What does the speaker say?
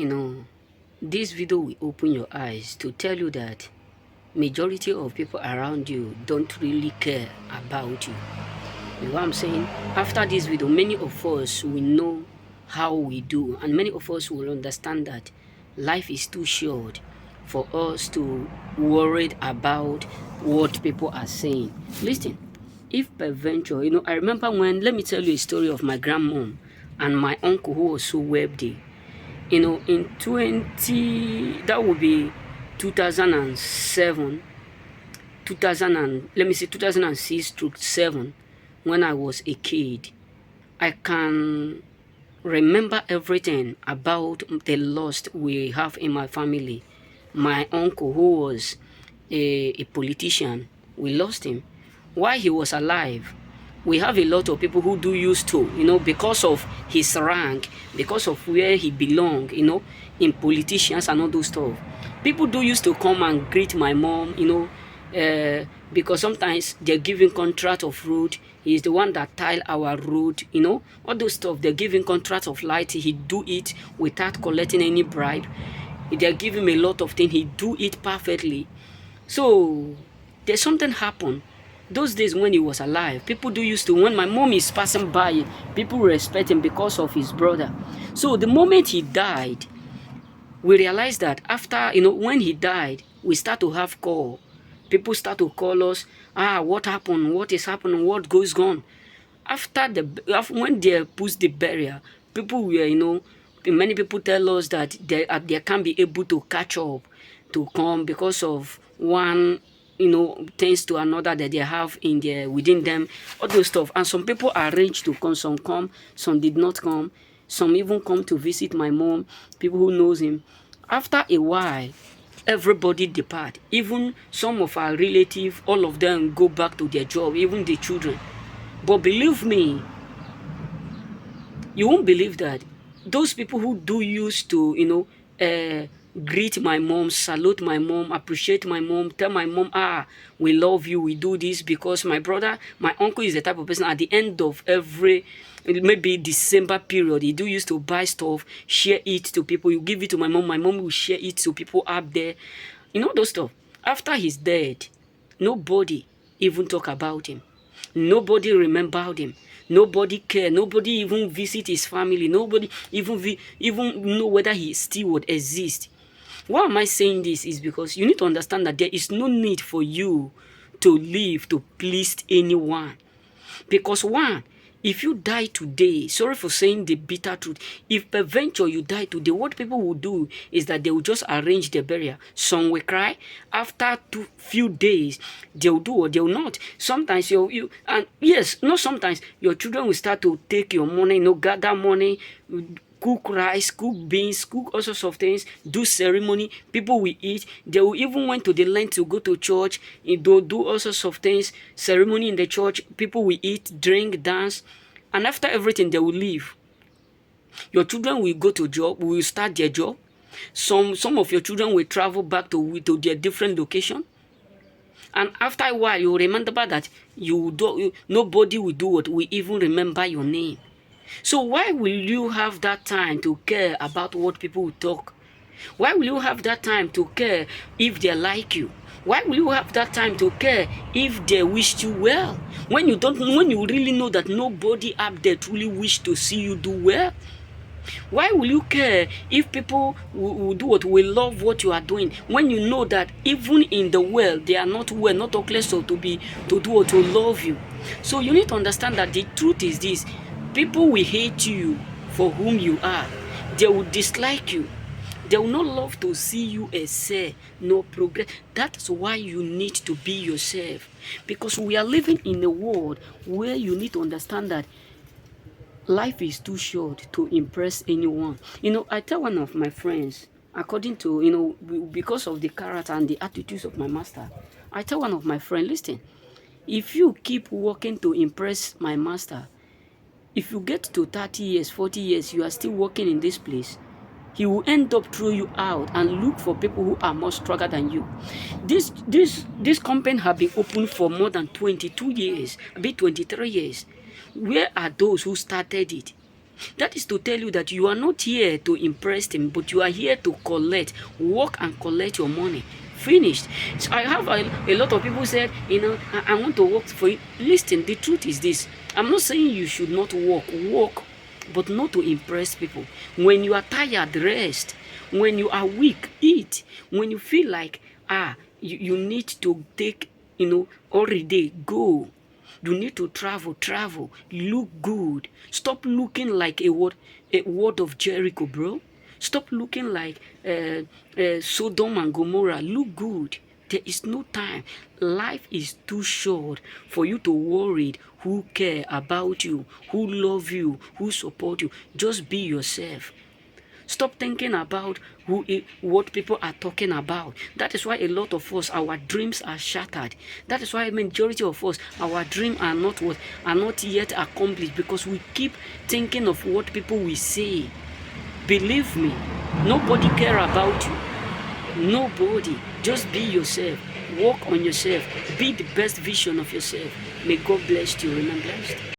you know, this video will open your eyes to tell you that majority of people around you don't really care about you. You know what I'm saying? After this video, many of us will know how we do, and many of us will understand that life is too short for us to worried about what people are saying. Listen, if peradventure, I remember when, let me tell you a story of my grandmom and my uncle who was so wealthy. In 20, that would be 2007, 2000 and, let me say 2006 to 7, when I was a kid. I can remember everything about the loss we have in my family. My uncle, who was a politician, we lost him. While he was alive, we have a lot of people who do used to, because of his rank, because of where he belonged, in politicians and all those stuff. People do used to come and greet my mom, because sometimes they're giving contract of road. He's the one that tile our road, all those stuff. They're giving contract of light. He do it without collecting any bribe. They're giving him a lot of things. He do it perfectly. So there's something happened. Those days when he was alive, people do used to, when my mom is passing by, people respect him because of his brother. So the moment he died, we realized that after, when he died, we start to have call. People start to call us, what happened? What is happening? What goes on? When they put the barrier, people were, many people tell us that they can't be able to catch up to come because of one, things to another that they have within them, all those stuff. And some people arranged to come, some did not come, some even come to visit my mom, people who knows him. After a while, everybody depart. Even some of our relatives, all of them go back to their job, even the children. But believe me, you won't believe that those people who do used to, greet my mom, salute my mom, appreciate my mom, tell my mom, we love you, we do this because my brother, my uncle is the type of person at the end of every, maybe December period, he do used to buy stuff, share it to people. You give it to my mom will share it to people up there. Those stuff. After he's dead, nobody even talk about him. Nobody remembered him. Nobody care. Nobody even visit his family. Nobody even know whether he still would exist. Why am I saying this is because you need to understand that there is no need for you to live to please anyone. Because one, if you die today, sorry for saying the bitter truth, if peradventure you die today, what people will do is that they will just arrange the burial. Some will cry. After few days, they will do or they will not. Sometimes and yes, not sometimes, your children will start to take your money, gather money, cook rice, cook beans, cook all sorts of things, do ceremony, people will eat. They will even went to the length to go to church, do all sorts of things, ceremony in the church, people will eat, drink, dance, and after everything they will leave. Your children will go to job, will start their job. Some of your children will travel back to their different location. And after a while, you will remember that nobody will do what will even remember your name. So why will you have that time to care about what people will talk? Why will you have that time to care if they like you? Why will you have that time to care if they wish you well? When you really know that nobody up there truly wish to see you do well? Why will you care if people will do what will love what you are doing when you know that even in the world they are not well, not close to do or to love you? So you need to understand that the truth is this: people will hate you for whom you are. They will dislike you. They will not love to see you excel, no progress. That's why you need to be yourself. Because we are living in a world where you need to understand that life is too short to impress anyone. I tell one of my friends, according to, because of the character and the attitudes of my master, I tell one of my friends, listen, if you keep working to impress my master, if you get to 30 years, 40 years, you are still working in this place, he will end up throw you out and look for people who are more stronger than you. This company have been open for more than 22 years, a bit 23 years. Where are those who started it? That is to tell you that you are not here to impress him, but you are here to collect. Work and collect your money. Finished. So I have a lot of people said, I want to work for you. Listen, the truth is this. I'm not saying you should not work. Work, but not to impress people. When you are tired, rest. When you are weak, eat. When you feel like, you need to take, holiday, go. You need to travel. Look good. Stop looking like a word of Jericho, bro. Stop looking like Sodom and Gomorrah. Look good. There is no time. Life is too short for you to worry who care about you, who love you, who support you. Just be yourself. Stop thinking about what people are talking about. That is why a lot of us, our dreams are shattered. That is why a majority of us, our dreams are not yet accomplished, because we keep thinking of what people will say. Believe me, nobody care about you. Nobody. Just be yourself. Work on yourself. Be the best vision of yourself. May God bless you. Remain blessed.